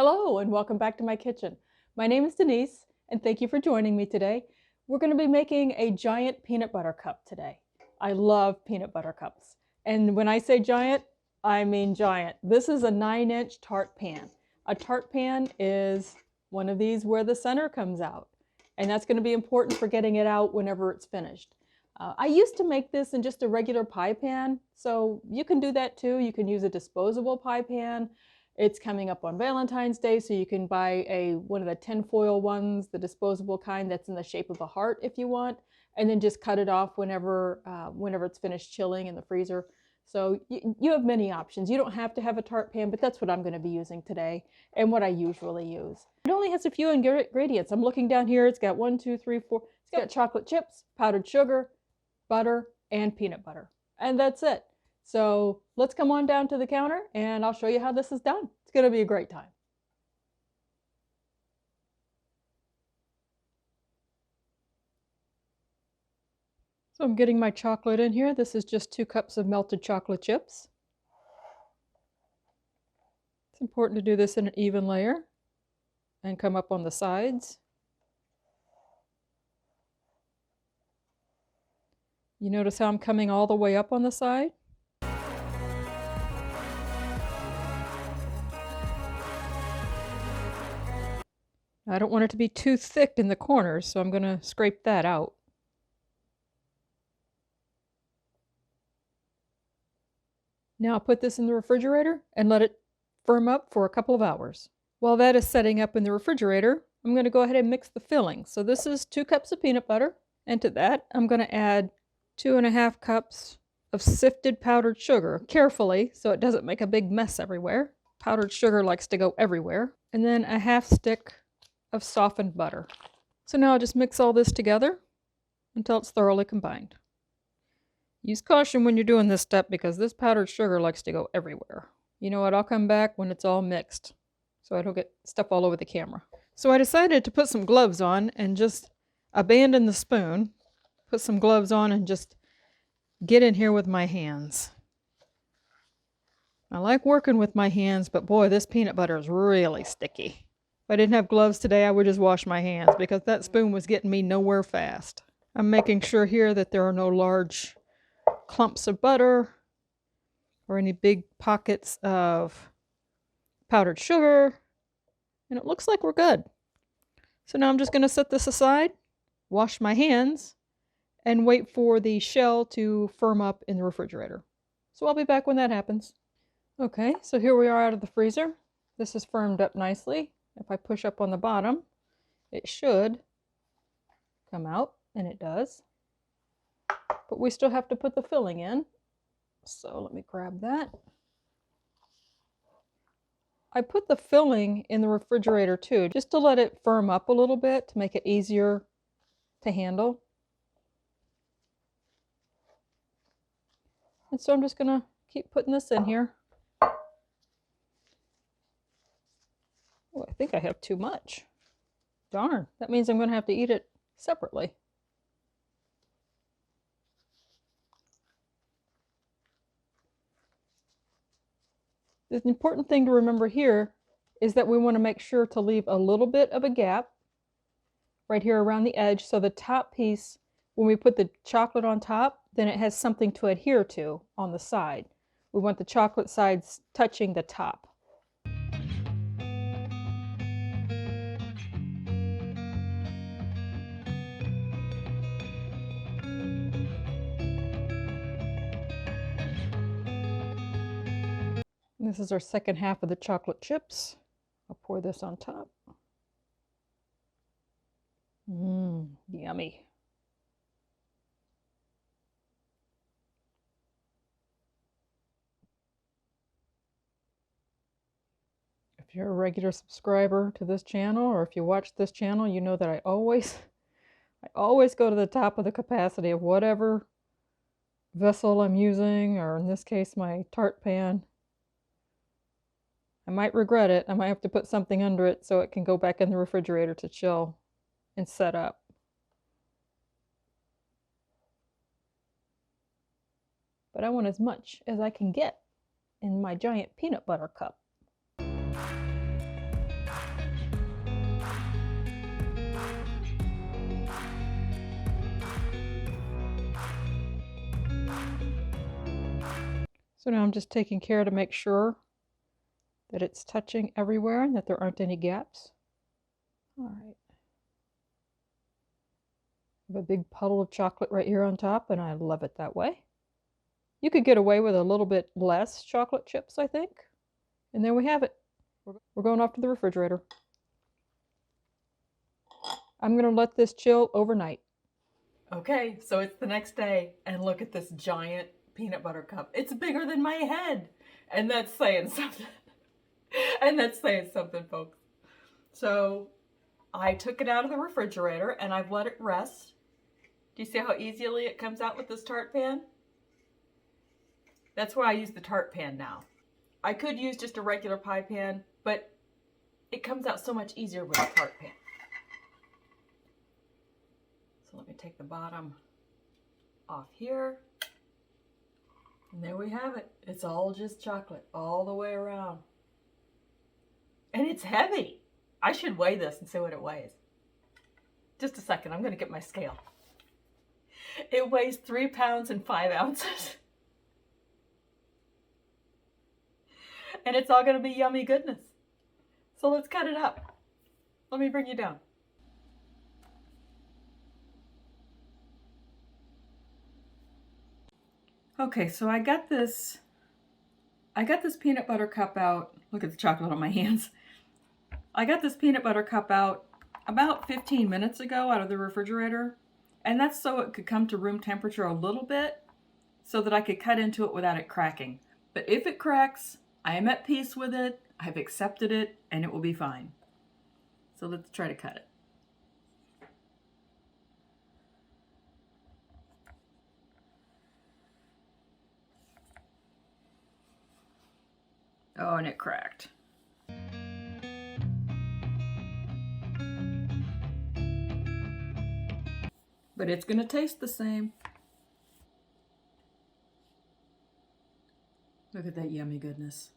Hello and welcome back to my kitchen. My name is Denise and thank you for joining me today. We're going to be making a giant peanut butter cup today. I love peanut butter cups. And when I say giant, I mean giant. This is a 9-inch tart pan. A tart pan is one of these where the center comes out. And that's going to be important for getting it out whenever it's finished. I used to make this in just a regular pie pan, so you can do that too. You can use a disposable pie pan. It's coming up on Valentine's Day, so you can buy one of the tinfoil ones, the disposable kind that's in the shape of a heart if you want, and then just cut it off whenever it's finished chilling in the freezer. So you have many options. You don't have to have a tart pan, but that's what I'm going to be using today and what I usually use. It only has a few ingredients. I'm looking down here. It's got 1, 2, 3, 4. It's got chocolate chips, powdered sugar, butter, and peanut butter. And that's it. So let's come on down to the counter and I'll show you how this is done. It's going to be a great time. So I'm getting my chocolate in here. This is just 2 cups of melted chocolate chips. It's important to do this in an even layer and come up on the sides. You notice how I'm coming all the way up on the side? I don't want it to be too thick in the corners, so I'm going to scrape that out. Now I'll put this in the refrigerator and let it firm up for a couple of hours. While that is setting up in the refrigerator, I'm going to go ahead and mix the filling. So this is 2 cups of peanut butter, and to that I'm going to add 2.5 cups of sifted powdered sugar, carefully so it doesn't make a big mess everywhere. Powdered sugar likes to go everywhere. And then a 1/2 stick of softened butter. So now I'll just mix all this together until it's thoroughly combined. Use caution when you're doing this step because this powdered sugar likes to go everywhere. You know what, I'll come back when it's all mixed so I don't get stuff all over the camera. So I decided to put some gloves on and just abandon the spoon, put some gloves on and just get in here with my hands. I like working with my hands, but boy, this peanut butter is really sticky. If I didn't have gloves today, I would just wash my hands because that spoon was getting me nowhere fast. I'm making sure here that there are no large clumps of butter or any big pockets of powdered sugar, and it looks like we're good. So now I'm just going to set this aside, wash my hands, and wait for the shell to firm up in the refrigerator. So I'll be back when that happens. Okay, so here we are out of the freezer. This is firmed up nicely. If I push up on the bottom, it should come out, and it does. But we still have to put the filling in. So let me grab that. I put the filling in the refrigerator too, just to let it firm up a little bit, to make it easier to handle. And so I'm just gonna keep putting this in here. Oh, I think I have too much. Darn, that means I'm gonna have to eat it separately. The important thing to remember here is that we want to make sure to leave a little bit of a gap right here around the edge, so the top piece, when we put the chocolate on top, then it has something to adhere to on the side. We want the chocolate sides touching the top. This is our second half of the chocolate chips. I'll pour this on top. Yummy. If you're a regular subscriber to this channel, or if you watch this channel, you know that I always go to the top of the capacity of whatever vessel I'm using, or in this case, my tart pan. I might regret it. I might have to put something under it so it can go back in the refrigerator to chill and set up. But I want as much as I can get in my giant peanut butter cup. So now I'm just taking care to make sure that it's touching everywhere and that there aren't any gaps. All right. I have a big puddle of chocolate right here on top, and I love it that way. You could get away with a little bit less chocolate chips, I think. And there we have it. We're going off to the refrigerator. I'm going to let this chill overnight. Okay, so it's the next day, and look at this giant peanut butter cup. It's bigger than my head, and that's saying something. And that's saying something, folks. So I took it out of the refrigerator, and I've let it rest. Do you see how easily it comes out with this tart pan? That's why I use the tart pan now. I could use just a regular pie pan, but it comes out so much easier with a tart pan. So let me take the bottom off here. And there we have it. It's all just chocolate all the way around. And it's heavy. I should weigh this and see what it weighs. Just a second, I'm going to get my scale. It weighs 3 pounds and 5 ounces. And it's all going to be yummy goodness. So let's cut it up. Let me bring you down. Okay, so I got this peanut butter cup out. Look at the chocolate on my hands. I got this peanut butter cup out about 15 minutes ago out of the refrigerator. And that's so it could come to room temperature a little bit so that I could cut into it without it cracking. But if it cracks, I am at peace with it. I've accepted it and it will be fine. So let's try to cut it. Oh, and it cracked. But it's going to taste the same. Look at that yummy goodness.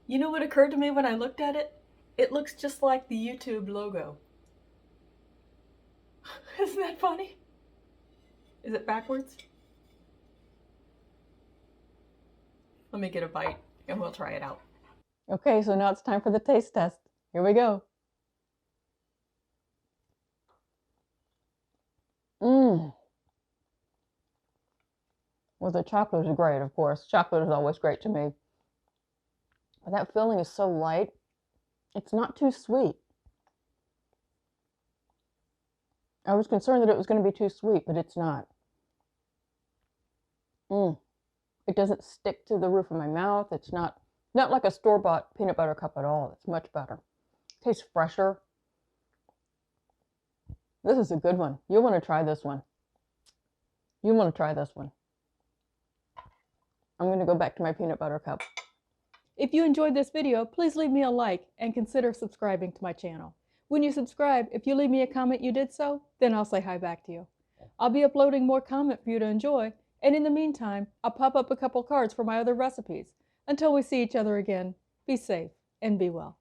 You know what occurred to me when I looked at it? It looks just like the YouTube logo. Isn't that funny? Is it backwards? Let me get a bite and we'll try it out. Okay, so now it's time for the taste test. Here we go. Well, the chocolate is great, of course. Chocolate is always great to me. But that filling is so light. It's not too sweet. I was concerned that it was going to be too sweet, but it's not. It doesn't stick to the roof of my mouth. It's not like a store-bought peanut butter cup at all. It's much better. It tastes fresher. This is a good one. You'll want to try this one. You want to try this one. I'm going to go back to my peanut butter cup. If you enjoyed this video, please leave me a like and consider subscribing to my channel. When you subscribe, if you leave me a comment you did so, then I'll say hi back to you. I'll be uploading more content for you to enjoy, and in the meantime, I'll pop up a couple cards for my other recipes. Until we see each other again, be safe and be well.